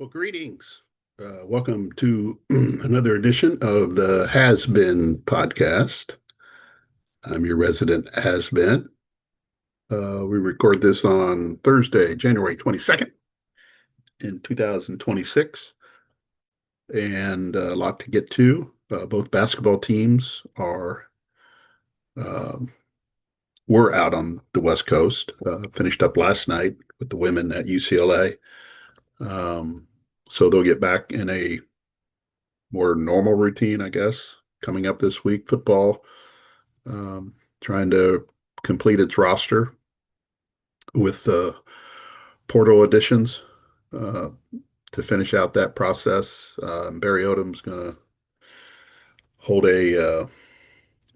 Well, greetings. Welcome to another edition of the Has Been podcast. I'm your resident Has Been. We record this on Thursday, January 22nd in 2026, and a lot to get to. Both basketball teams uh, were out on the West Coast. Finished up last night with the women at UCLA. So they'll get back in a more normal routine, I guess, coming up this week. Football, trying to complete its roster with portal additions uh, to finish out that process. Barry Odom's going to hold a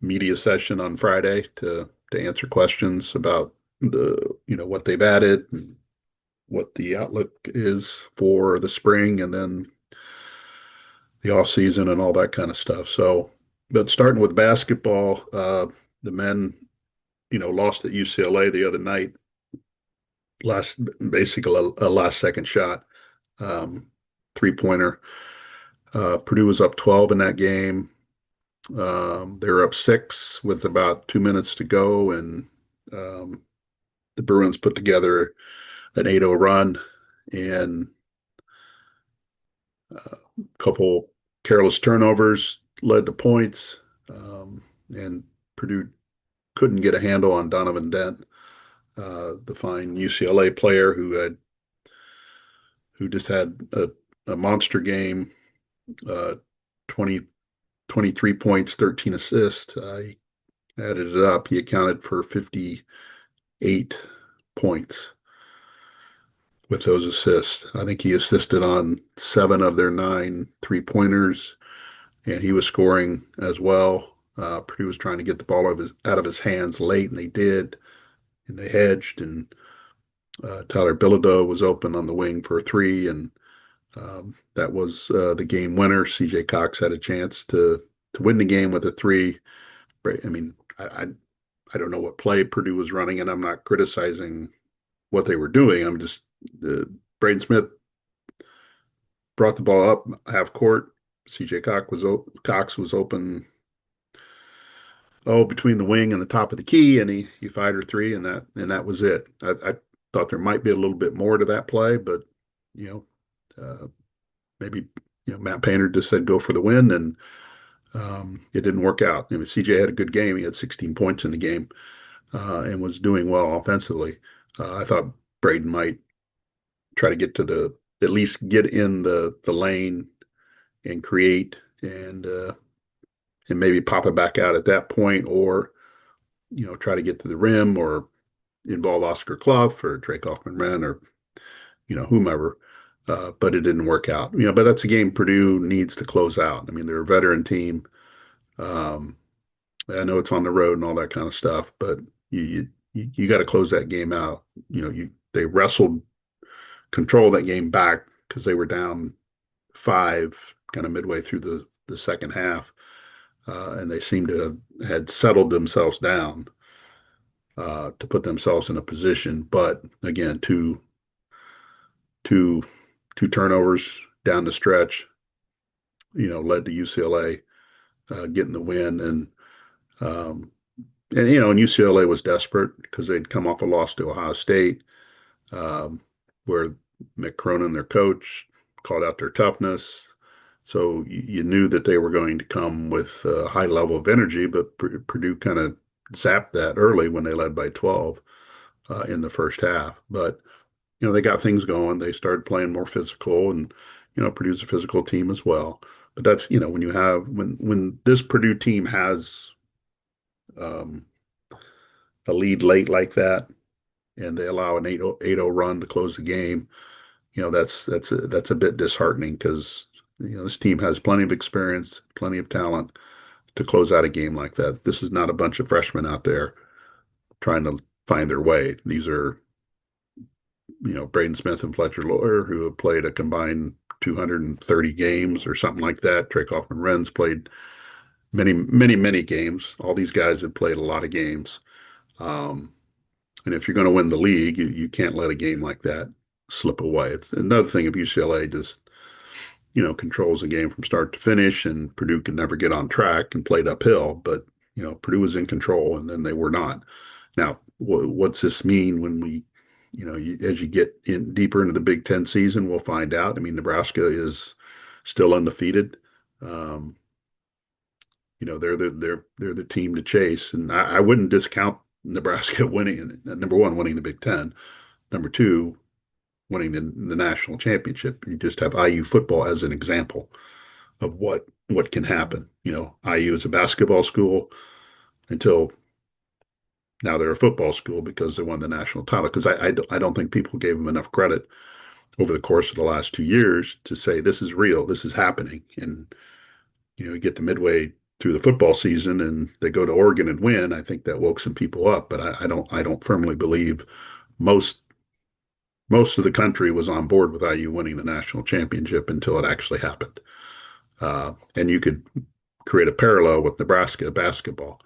media session on Friday to answer questions about what they've added and what the outlook is for the spring, and then the off season and all that kind of stuff. So, but starting with basketball, the men, lost at UCLA the other night. Basically a last second shot, um, 3-pointer. Purdue was up 12 in that game. They were up 6 with about 2 minutes to go, and um, the Bruins put together an 8-0 run and a couple careless turnovers led to points. And Purdue couldn't get a handle on Donovan Dent, the fine UCLA player who just had a monster game, uh, 20, 23 points, 13 assists. I added it up. He accounted for 58 points with those assists. I think he assisted on 7 of their 9 3-pointers, and he was scoring as well. Purdue was trying to get the ball out of his hands late, and they did, and they hedged, and Tyler Bilodeau was open on the wing for a three, and that was the game winner. CJ Cox had a chance to win the game with a three. I mean, I don't know what play Purdue was running, and I'm not criticizing what they were doing. I'm just Braden Smith brought the ball up half court. CJ Cox was open, between the wing and the top of the key, and he fired her three, and that was it. I thought there might be a little bit more to that play, but you maybe Matt Painter just said go for the win, and it didn't work out. I mean, CJ had a good game. He had 16 points in the game, and was doing well offensively. I thought Braden might try to get to at least get in the lane and create, and maybe pop it back out at that point, or try to get to the rim, or involve Oscar Clough or Drake Kaufman-Renn, or whomever. But it didn't work out. But that's a game Purdue needs to close out. I mean, they're a veteran team. Um, I know it's on the road and all that kind of stuff, but you got to close that game out. They wrestled control that game back because they were down 5 kind of midway through the second half, and they seemed to have had settled themselves down to put themselves in a position. But again, two two turnovers down the stretch, led to UCLA getting the win, um, and UCLA was desperate because they'd come off a loss to Ohio State, um, where Mick Cronin, their coach, called out their toughness. So you knew that they were going to come with a high level of energy, but Purdue kind of zapped that early when they led by 12 in the first half. But they got things going. They started playing more physical, and Purdue's a physical team as well. But that's when you have when this Purdue team has um, a lead late like that, and they allow an 8-0 run to close the game. That's a bit disheartening because this team has plenty of experience, plenty of talent to close out a game like that. This is not a bunch of freshmen out there trying to find their way. These are Braden Smith and Fletcher Loyer, who have played a combined 230 games or something like that. Trey Kaufman-Renn's played many, many, many games. All these guys have played a lot of games. Um, and if you're going to win the league, you can't let a game like that slip away. It's another thing if UCLA just, controls the game from start to finish and Purdue could never get on track and played uphill, but Purdue was in control and then they were not. Now, what's this mean when as you get in deeper into the Big Ten season, we'll find out. I mean, Nebraska is still undefeated. Um, they're the team to chase, and I wouldn't discount Nebraska winning. Number one, winning the Big Ten. Number two, winning the national championship. You just have IU football as an example of what can happen. IU is a basketball school until now they're a football school because they won the national title. Because I don't think people gave them enough credit over the course of the last 2 years to say this is real, this is happening. And you get to midway through the football season and they go to Oregon and win. I think that woke some people up, but I don't firmly believe most most of the country was on board with IU winning the national championship until it actually happened. And you could create a parallel with Nebraska basketball.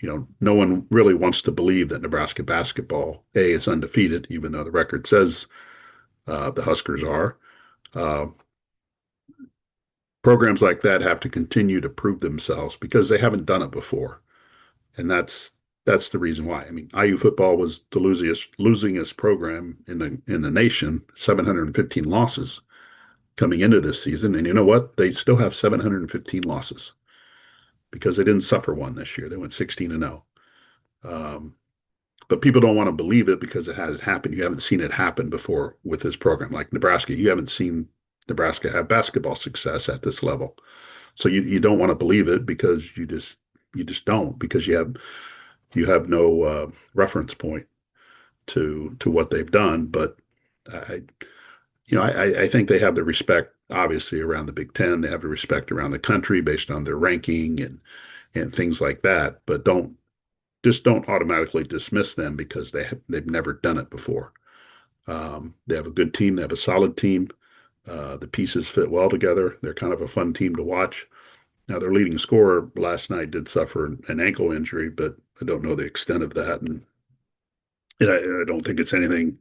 No one really wants to believe that Nebraska basketball, A, is undefeated, even though the record says the Huskers are. Uh, Programs like that have to continue to prove themselves because they haven't done it before. And that's the reason why. I mean, IU football was the losingest program in the nation, 715 losses coming into this season. And you know what? They still have 715 losses because they didn't suffer one this year. They went 16 and 0. But people don't want to believe it because it hasn't happened. You haven't seen it happen before with this program. Like Nebraska, you haven't seen Nebraska have basketball success at this level. So you don't want to believe it because you just don't because you have no reference point to what they've done. But I I think they have the respect obviously around the Big Ten. They have the respect around the country based on their ranking and things like that. But don't automatically dismiss them because they've never done it before. They have a good team. They have a solid team. The pieces fit well together. They're kind of a fun team to watch. Now, their leading scorer last night did suffer an ankle injury, but I don't know the extent of that. And I don't think it's anything.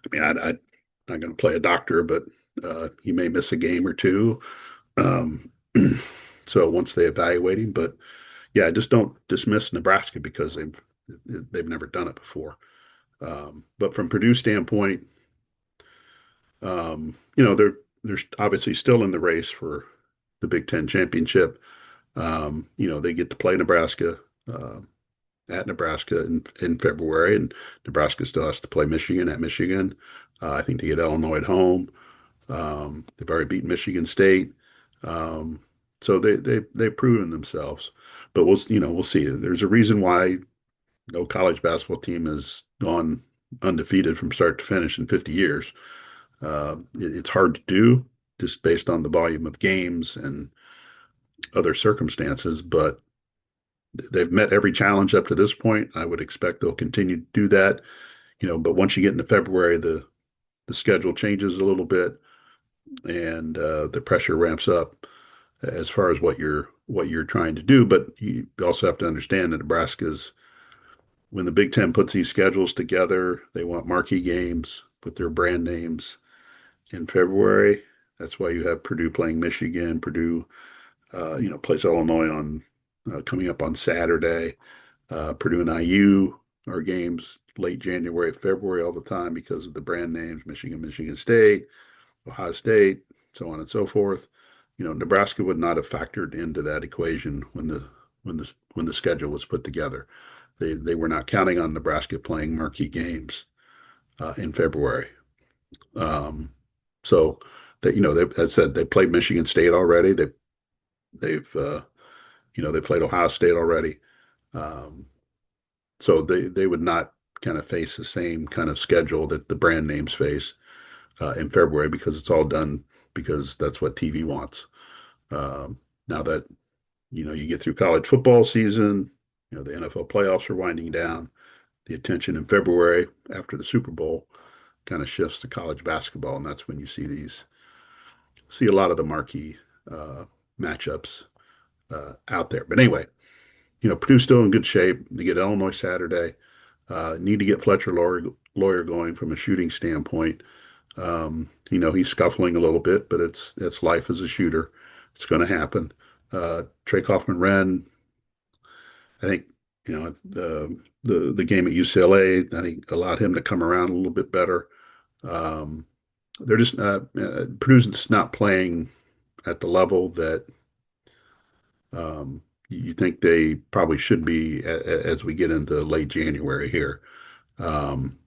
I mean, I'm not going to play a doctor, but he may miss a game or two. Um, so once they evaluate him, but yeah, just don't dismiss Nebraska because they've never done it before. But from Purdue standpoint, they're obviously still in the race for the Big Ten championship. They get to play Nebraska uh, at Nebraska in February, and Nebraska still has to play Michigan at Michigan. I think they get Illinois at home. They've already beaten Michigan State, um, so they've proven themselves. But we'll see. There's a reason why no college basketball team has gone undefeated from start to finish in 50 years. It's hard to do just based on the volume of games and other circumstances, but they've met every challenge up to this point. I would expect they'll continue to do that. But once you get into February, the schedule changes a little bit and the pressure ramps up as far as what you're trying to do. But you also have to understand that Nebraska's when the Big Ten puts these schedules together, they want marquee games with their brand names in February. That's why you have Purdue playing Michigan. Purdue, plays Illinois on coming up on Saturday. Purdue and IU are games late January, February all the time because of the brand names, Michigan, Michigan State, Ohio State, so on and so forth. Nebraska would not have factored into that equation when the schedule was put together. They were not counting on Nebraska playing marquee games in February. Um, so that as I said, they played Michigan State already. They played Ohio State already. Um, so they would not kind of face the same kind of schedule that the brand names face in February because it's all done because that's what TV wants. Now that you get through college football season, the NFL playoffs are winding down. The attention in February after the Super Bowl kind of shifts to college basketball, and that's when you see a lot of the marquee uh, matchups out there. But anyway, Purdue's still in good shape. They get Illinois Saturday. Need to get Fletcher Lawyer going from a shooting standpoint. He's scuffling a little bit, but it's life as a shooter. It's going to happen. Trey Kaufman-Renn, I think, the game at UCLA, I think allowed him to come around a little bit better. Um, they're just Purdue's just not playing at the level that you think they probably should be as we get into late January here. Um,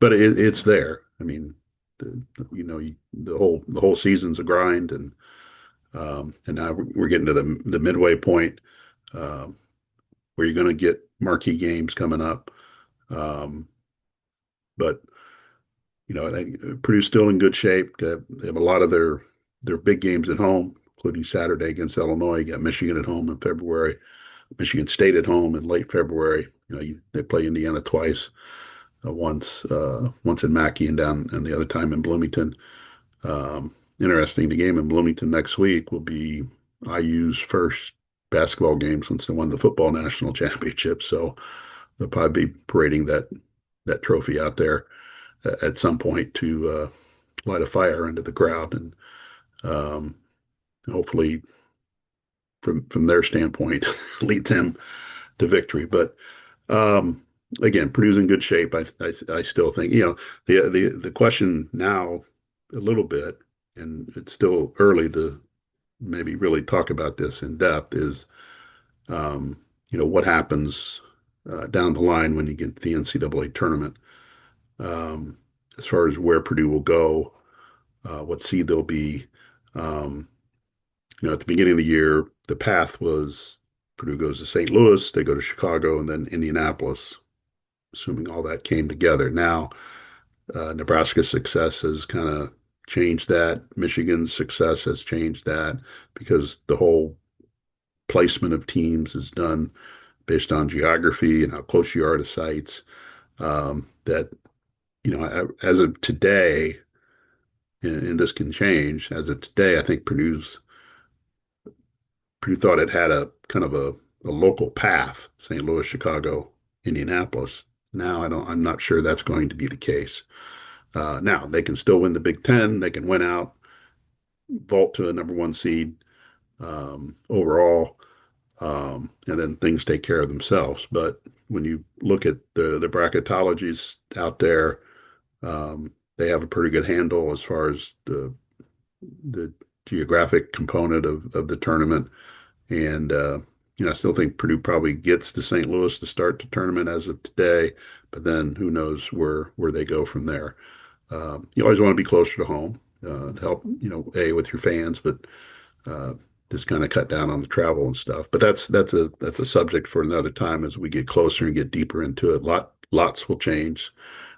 but it's there. I mean, the whole season's a grind, and now we're getting to the midway point, um, where you're going to get marquee games coming up. Um, but I think Purdue's still in good shape. They have a lot of their big games at home, including Saturday against Illinois. You got Michigan at home in February, Michigan State at home in late February. They play Indiana twice, once in Mackey and down, and the other time in Bloomington. Interesting. The game in Bloomington next week will be IU's first basketball game since they won the football national championship. So they'll probably be parading that trophy out there at some point to light a fire into the crowd and um, hopefully, from their standpoint, lead them to victory. But um, again, Purdue's in good shape. I still think the question now a little bit, and it's still early to maybe really talk about this in depth, is what happens down the line when you get to the NCAA tournament, um, as far as where Purdue will go, what seed they'll be. Um, at the beginning of the year, the path was Purdue goes to St. Louis, they go to Chicago, and then Indianapolis, assuming all that came together. Now, Nebraska's success has kind of changed that. Michigan's success has changed that because the whole placement of teams is done based on geography and how close you are to sites. That, as of today, and this can change, as of today, I think Purdue thought it had a kind of a local path, St. Louis, Chicago, Indianapolis. Now I'm not sure that's going to be the case. Now they can still win the Big Ten. They can win out, vault to a number one seed overall, and then things take care of themselves. But when you look at the bracketologies out there, they have a pretty good handle as far as the geographic component of the tournament. And I still think Purdue probably gets to St. Louis to start the tournament as of today, but then who knows where they go from there. You always want to be closer to home to help, with your fans, but uh, just kind of cut down on the travel and stuff. But that's a subject for another time as we get closer and get deeper into it. Lots will change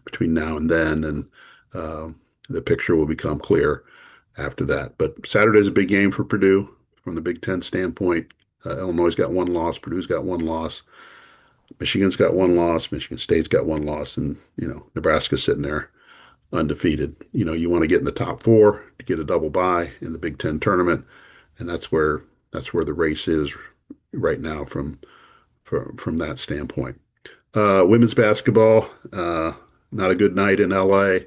between now and then, and the picture will become clear after that. But Saturday's a big game for Purdue from the Big Ten standpoint. Illinois got one loss, Purdue's got one loss, Michigan's got one loss, Michigan State's got one loss, and Nebraska's sitting there undefeated. You want to get in the top four to get a double bye in the Big Ten tournament, and that's where the race is right now from that standpoint. Women's basketball, not a good night in LA.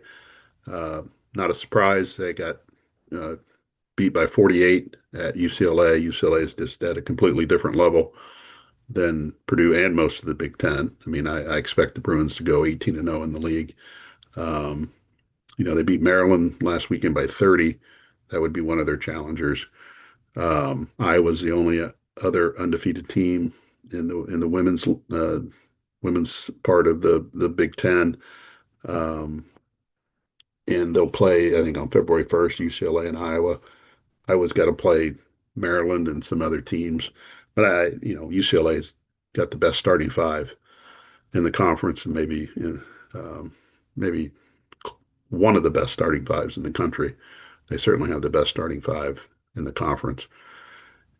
Uh, Not a surprise. They got uh, beat by 48 at UCLA. UCLA is just at a completely different level than Purdue and most of the Big Ten. I mean, I expect the Bruins to go 18-0 in the league. Um, they beat Maryland last weekend by 30. That would be one of their challengers. Iowa's the only other undefeated team in the women's part of the Big Ten. Um, and they'll play, I think, on February 1st, UCLA and Iowa. Iowa's got to play Maryland and some other teams, but UCLA's got the best starting five in the conference, and maybe one of the best starting fives in the country. They certainly have the best starting five in the conference,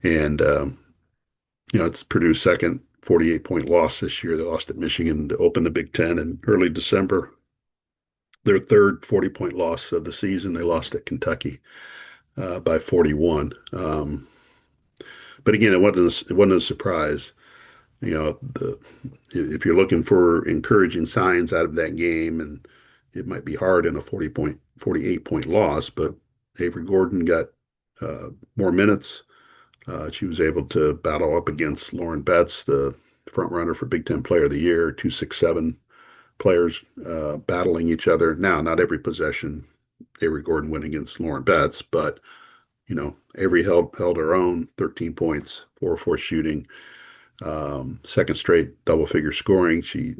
and it's Purdue's second 48-point loss this year. They lost at Michigan to open the Big Ten in early December. Their third 40-point loss of the season. They lost at Kentucky by 41. But again, it wasn't a surprise. If you're looking for encouraging signs out of that game, and it might be hard in a 48 point loss, but Avery Gordon got more minutes. She was able to battle up against Lauren Betts, the front runner for Big Ten Player of the Year, 267 players battling each other. Now, not every possession Avery Gordon went against Lauren Betts, but Avery held her own, 13 points, 4-4 shooting, second straight double figure scoring. She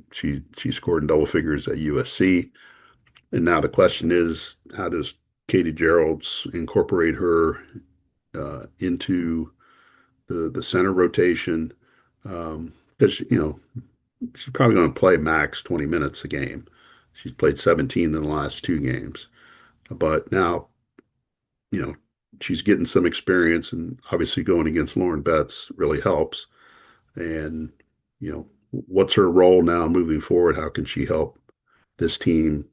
scored in double figures at USC. And now the question is, how does Katie Gerald's incorporate her into the center rotation? Because she's probably going to play max 20 minutes a game. She's played 17 in the last two games, but now you know she's getting some experience, and obviously going against Lauren Betts really helps. And what's her role now moving forward? How can she help this team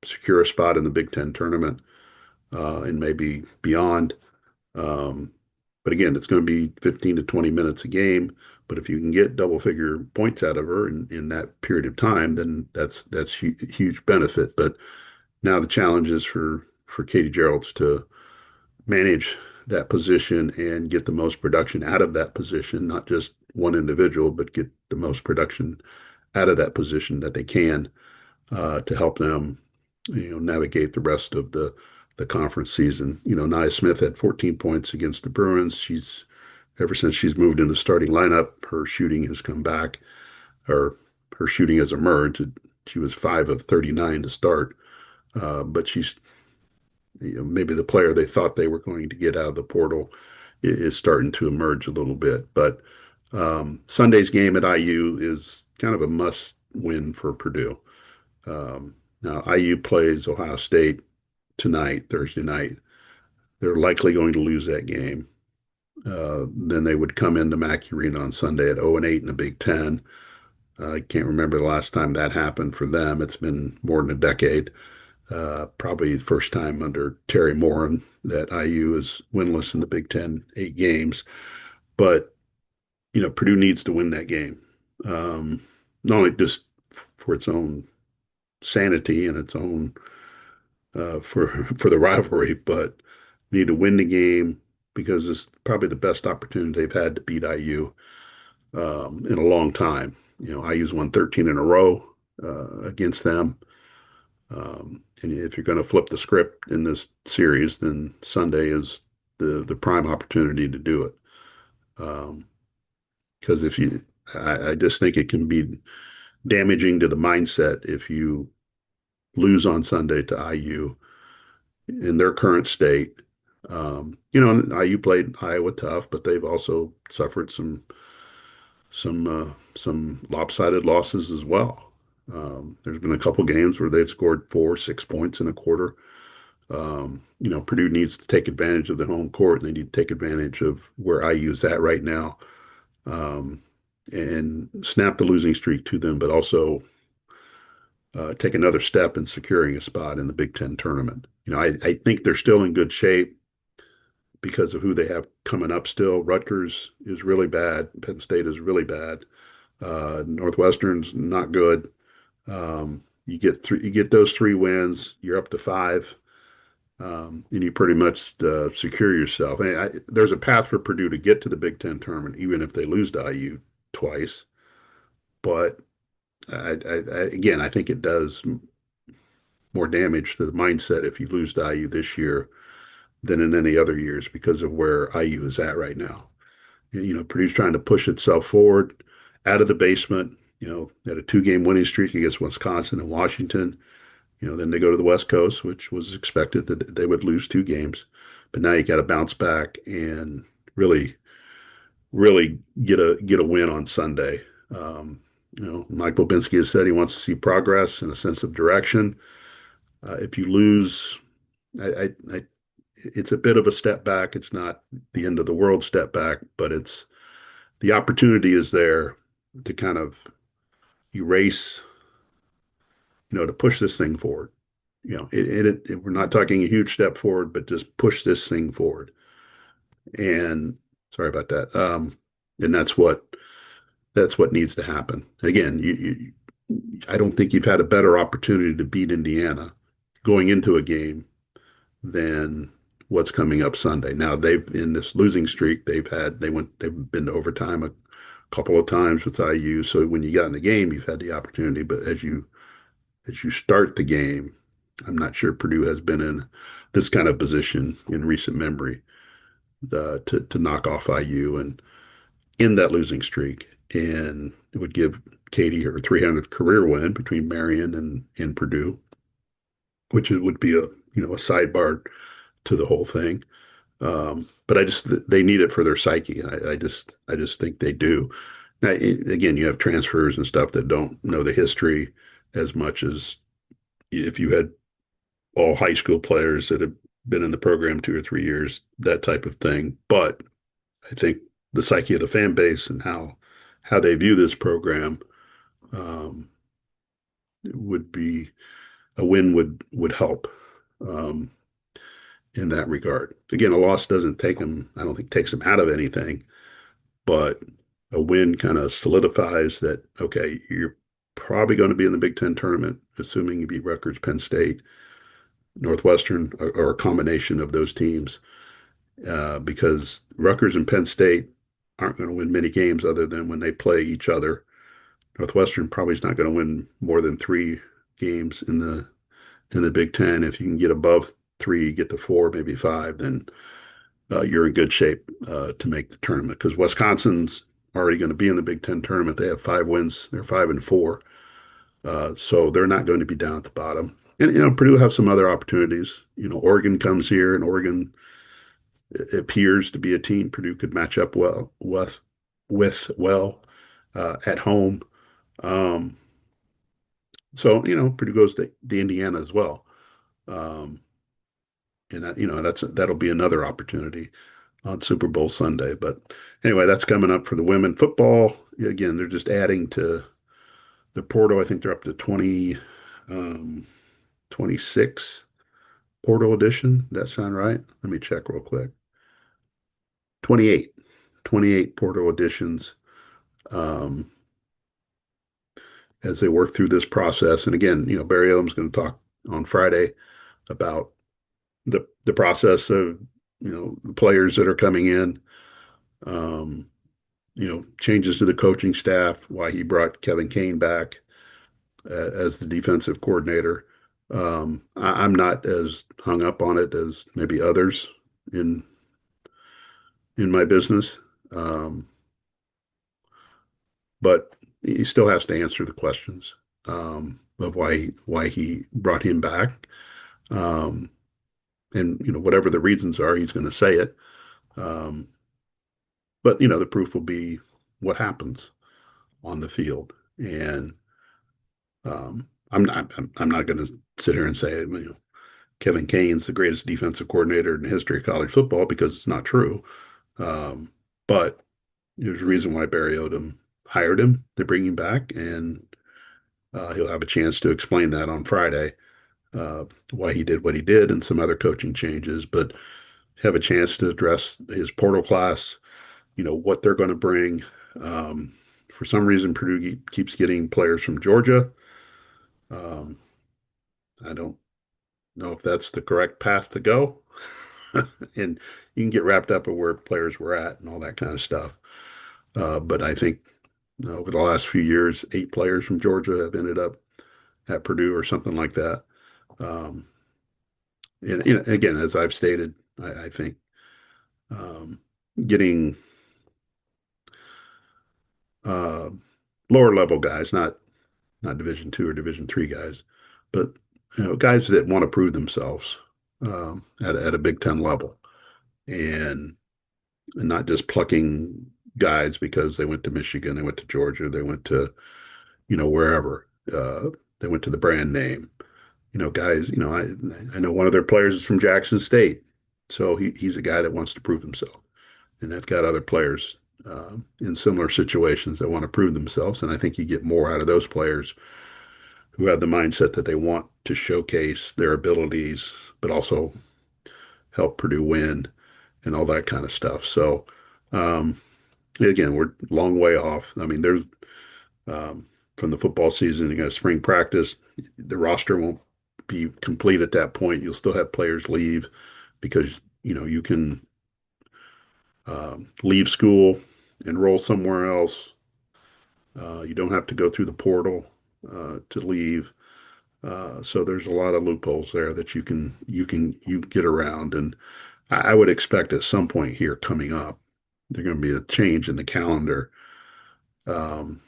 secure a spot in the Big Ten tournament and maybe beyond? Um, but again, it's going to be 15 to 20 minutes a game. But if you can get double figure points out of her in that period of time, then that's huge benefit. But now the challenge is for Katie Gerald's to manage that position and get the most production out of that position, not just one individual, but get the most production out of that position that they can to help them, navigate the rest of the conference season. Nia Smith had 14 points against the Bruins. She's ever since she's moved in the starting lineup, her shooting has come back, or her shooting has emerged. She was 5 of 39 to start, but she's maybe the player they thought they were going to get out of the portal is starting to emerge a little bit. But Sunday's game at IU is kind of a must win for Purdue. Now, IU plays Ohio State tonight, Thursday night. They're likely going to lose that game. Then they would come into Mackey Arena on Sunday at 0-8 in the Big Ten. I can't remember the last time that happened for them. It's been more than a decade. Probably the first time under Terry Morin that IU is winless in the Big Ten, 8 games. But, Purdue needs to win that game. Not only just for its own sanity and its own for the rivalry, but need to win the game because it's probably the best opportunity they've had to beat IU in a long time. IU's won 13 in a row against them. And if you're going to flip the script in this series, then Sunday is the prime opportunity to do it. Because I just think it can be damaging to the mindset if you lose on Sunday to IU in their current state. IU played Iowa tough, but they've also suffered some lopsided losses as well. There's been a couple games where they've scored 4, 6 points in a quarter. Purdue needs to take advantage of the home court, and they need to take advantage of where IU is at right now, and snap the losing streak to them, but also take another step in securing a spot in the Big Ten tournament. I think they're still in good shape because of who they have coming up still. Rutgers is really bad. Penn State is really bad. Northwestern's not good. You get those 3 wins, you're up to 5, and you pretty much secure yourself. There's a path for Purdue to get to the Big Ten tournament, even if they lose to IU twice. But again, I think it does more damage to the mindset if you lose to IU this year than in any other years because of where IU is at right now. Purdue's trying to push itself forward out of the basement. Had a 2-game winning streak against Wisconsin and Washington. Then they go to the West Coast, which was expected that they would lose 2 games. But now you got to bounce back and really, really get a win on Sunday. Mike Bobinski has said he wants to see progress and a sense of direction. If you lose, it's a bit of a step back. It's not the end of the world step back, but the opportunity is there to kind of erase, to push this thing forward. We're not talking a huge step forward, but just push this thing forward. And sorry about that. And that's what needs to happen. Again, I don't think you've had a better opportunity to beat Indiana going into a game than what's coming up Sunday. Now they've in this losing streak they've been to overtime a couple of times with IU. So when you got in the game, you've had the opportunity. But as you start the game, I'm not sure Purdue has been in this kind of position in recent memory to knock off IU and in that losing streak, and it would give Katie her 300th career win between Marion and Purdue, which would be a sidebar to the whole thing. But they need it for their psyche. I just think they do. Now, again, you have transfers and stuff that don't know the history as much as if you had all high school players that have been in the program 2 or 3 years, that type of thing. But I think the psyche of the fan base and how they view this program um, would be a win would help um, in that regard. Again, a loss doesn't take them. I don't think takes them out of anything, but a win kind of solidifies that. Okay, you're probably going to be in the Big Ten tournament, assuming you beat Rutgers, Penn State, Northwestern, or a combination of those teams, because Rutgers and Penn State aren't going to win many games other than when they play each other. Northwestern probably is not going to win more than 3 games in the Big Ten. If you can get above 3, get to 4, maybe 5, then you're in good shape to make the tournament. Because Wisconsin's already going to be in the Big Ten tournament. They have 5 wins. They're 5-4, so they're not going to be down at the bottom. And Purdue have some other opportunities. Oregon comes here, and Oregon appears to be a team Purdue could match up well with at home. Um, so Purdue goes to Indiana as well, um, and that'll be another opportunity on Super Bowl Sunday. But anyway, that's coming up for the women football. Again, they're just adding to the portal. I think they're up to 26 portal edition. Does that sound right? Let me check real quick. 28, 28 portal editions. Um, as they work through this process. And again, Barry Odom's going to talk on Friday about the process of the players that are coming in, um, changes to the coaching staff, why he brought Kevin Kane back as the defensive coordinator. I'm not as hung up on it as maybe others in in my business, um, but he still has to answer the questions of why he brought him back. Um, and whatever the reasons are, he's going to say it. Um, but the proof will be what happens on the field. And I'm not going to sit here and say Kevin Kane's the greatest defensive coordinator in the history of college football, because it's not true. But there's a reason why Barry Odom hired him to bring him back, and he'll have a chance to explain that on Friday, why he did what he did and some other coaching changes, but have a chance to address his portal class, what they're going to bring. Um, for some reason, Purdue keeps getting players from Georgia. Um, I don't know if that's the correct path to go. And you can get wrapped up in where players were at and all that kind of stuff. But I think over the last few years, 8 players from Georgia have ended up at Purdue or something like that. Um, and again, as I've stated, I think um, getting uh, lower level guys, not Division II or Division III guys, but guys that want to prove themselves at a Big Ten level, and not just plucking guys because they went to Michigan, they went to Georgia, they went to wherever, they went to the brand name. Guys. I know one of their players is from Jackson State, so he's a guy that wants to prove himself, and they've got other players in similar situations that want to prove themselves, and I think you get more out of those players who have the mindset that they want to showcase their abilities, but also help Purdue win and all that kind of stuff. So, again, we're a long way off. I mean, there's from the football season. You got spring practice. The roster won't be complete at that point. You'll still have players leave because you can leave school, enroll somewhere else. You don't have to go through the portal to leave. So there's a lot of loopholes there that you get around, and I would expect at some point here coming up, there's going to be a change in the calendar um,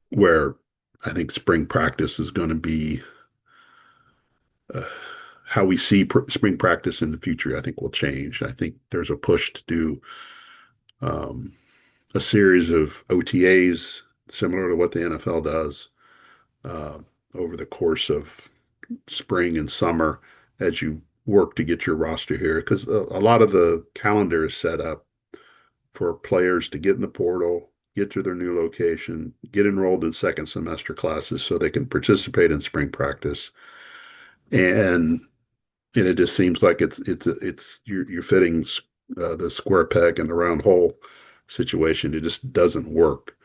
where I think spring practice is going to be uh, how we see spring practice in the future. I think will change. I think there's a push to do um, a series of OTAs similar to what the NFL does uh, over the course of spring and summer as you work to get your roster here because a lot of the calendar is set up for players to get in the portal, get to their new location, get enrolled in second semester classes so they can participate in spring practice. And it just seems like it's you're fitting the square peg in the round hole situation. It just doesn't work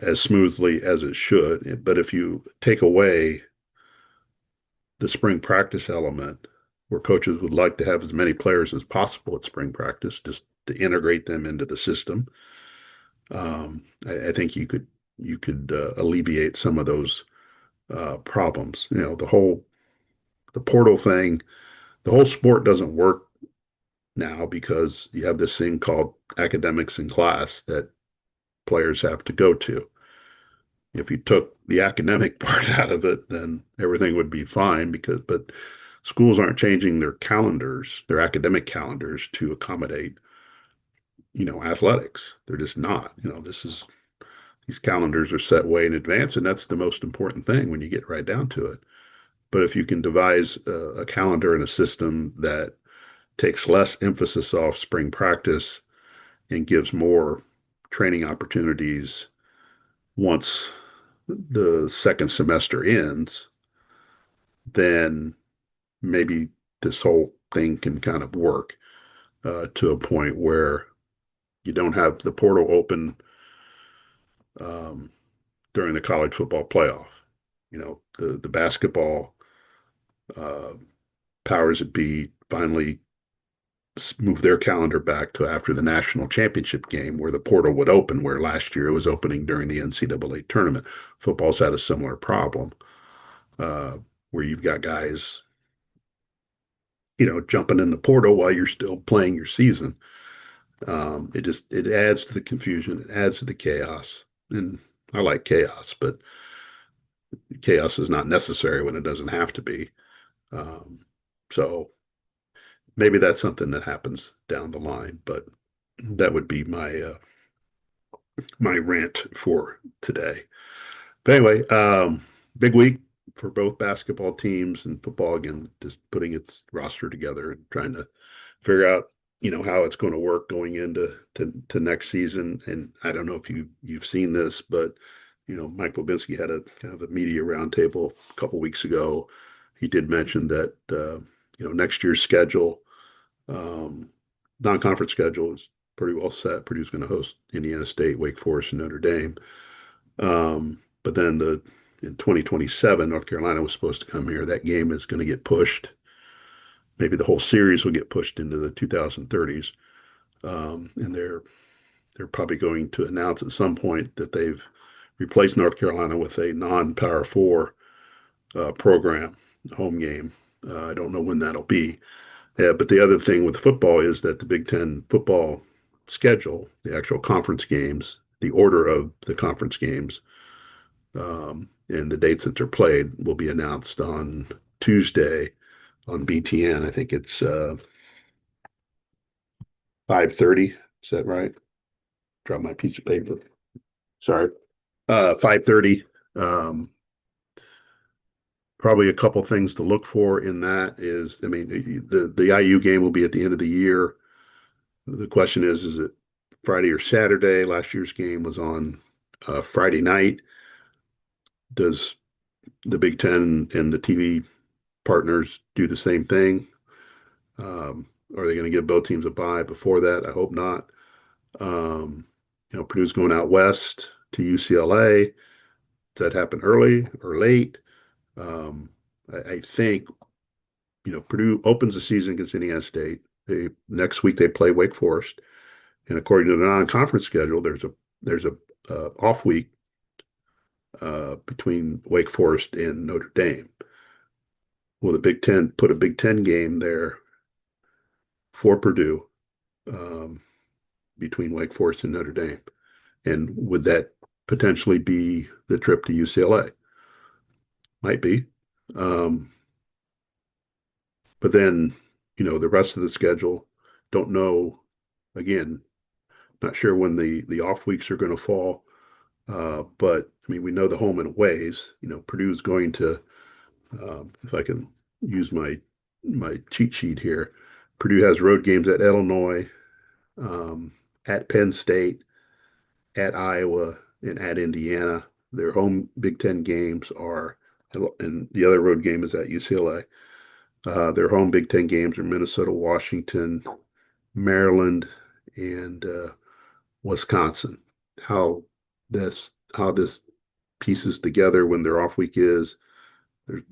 as smoothly as it should. But if you take away the spring practice element, where coaches would like to have as many players as possible at spring practice, just to integrate them into the system, I think you could alleviate some of those problems. The portal thing, the whole sport doesn't work now because you have this thing called academics in class that players have to go to. If you took the academic part out of it, then everything would be fine but schools aren't changing their calendars, their academic calendars to accommodate, athletics. They're just not. These calendars are set way in advance, and that's the most important thing when you get right down to it. But if you can devise a calendar and a system that takes less emphasis off spring practice and gives more training opportunities once the second semester ends, then maybe this whole thing can kind of work to a point where you don't have the portal open um, during the college football playoff. The basketball uh, powers that be finally move their calendar back to after the national championship game where the portal would open, where last year it was opening during the NCAA tournament. Football's had a similar problem uh, where you've got guys, jumping in the portal while you're still playing your season. It adds to the confusion, it adds to the chaos, and I like chaos, but chaos is not necessary when it doesn't have to be. Um, so maybe that's something that happens down the line, but that would be my rant for today. But anyway, big week for both basketball teams and football again, just putting its roster together and trying to figure out, how it's going to work going into to next season. And I don't know if you've seen this, but Mike Bobinski had a kind of a media roundtable a couple weeks ago. He did mention that next year's schedule, um, non-conference schedule is pretty well set. Purdue's going to host Indiana State, Wake Forest, and Notre Dame. But then in 2027, North Carolina was supposed to come here. That game is going to get pushed. Maybe the whole series will get pushed into the 2030s. And they're probably going to announce at some point that they've replaced North Carolina with a non-Power Four program, home game. I don't know when that'll be. Yeah, but the other thing with football is that the Big Ten football schedule, the actual conference games, the order of the conference games, and the dates that they're played will be announced on Tuesday on BTN. I think it's 5:30. Is that right? Drop my piece of paper. Sorry. 5:30. Um, Probably a couple things to look for in that is, I mean, the IU game will be at the end of the year. The question is it Friday or Saturday? Last year's game was on Friday night. Does the Big Ten and the TV partners do the same thing? Are they going to give both teams a bye before that? I hope not. Purdue's going out west to UCLA. Does that happen early or late? Um, I think, Purdue opens the season against Indiana State. Next week they play Wake Forest, and according to the non-conference schedule, there's a off week between Wake Forest and Notre Dame. Will the Big Ten put a Big Ten game there for Purdue um, between Wake Forest and Notre Dame? And would that potentially be the trip to UCLA? Might be. Um, but then, the rest of the schedule, don't know. Again, not sure when the off weeks are going to fall. But I mean, we know the home and aways. Purdue's going to, if I can use my cheat sheet here, Purdue has road games at Illinois, um, at Penn State, at Iowa, and at Indiana. Their home Big Ten games are, and the other road game is at UCLA. Their home Big Ten games are Minnesota, Washington, Maryland, and Wisconsin. How how this pieces together when their off week is. There's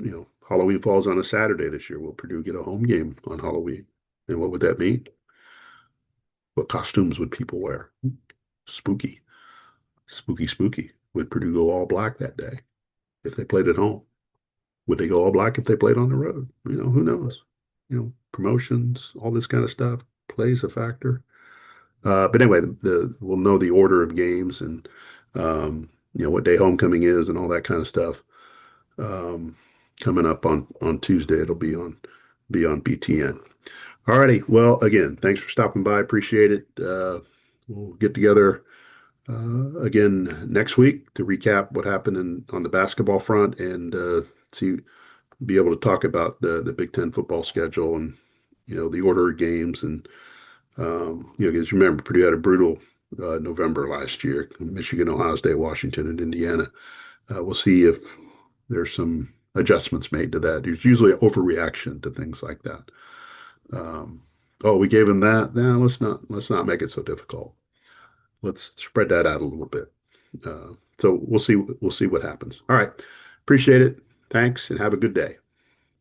Halloween falls on a Saturday this year. Will Purdue get a home game on Halloween? And what would that mean? What costumes would people wear? Spooky, spooky, spooky. Would Purdue go all black that day if they played at home? Would they go all black if they played on the road? Who knows? Promotions, all this kind of stuff plays a factor. But anyway, we'll know the order of games and what day homecoming is and all that kind of stuff. Um, Coming up on Tuesday, it'll be on BTN. All righty. Well, again, thanks for stopping by. Appreciate it. We'll get together again next week to recap what happened on the basketball front and see be able to talk about the Big Ten football schedule and the order of games and because remember Purdue had a brutal November last year. Michigan, Ohio State, Washington, and Indiana. We'll see if there's some adjustments made to that. There's usually an overreaction to things like that. Um, oh, we gave him that. Now let's not make it so difficult. Let's spread that out a little bit. So we'll see what happens. All right, appreciate it. Thanks, and have a good day.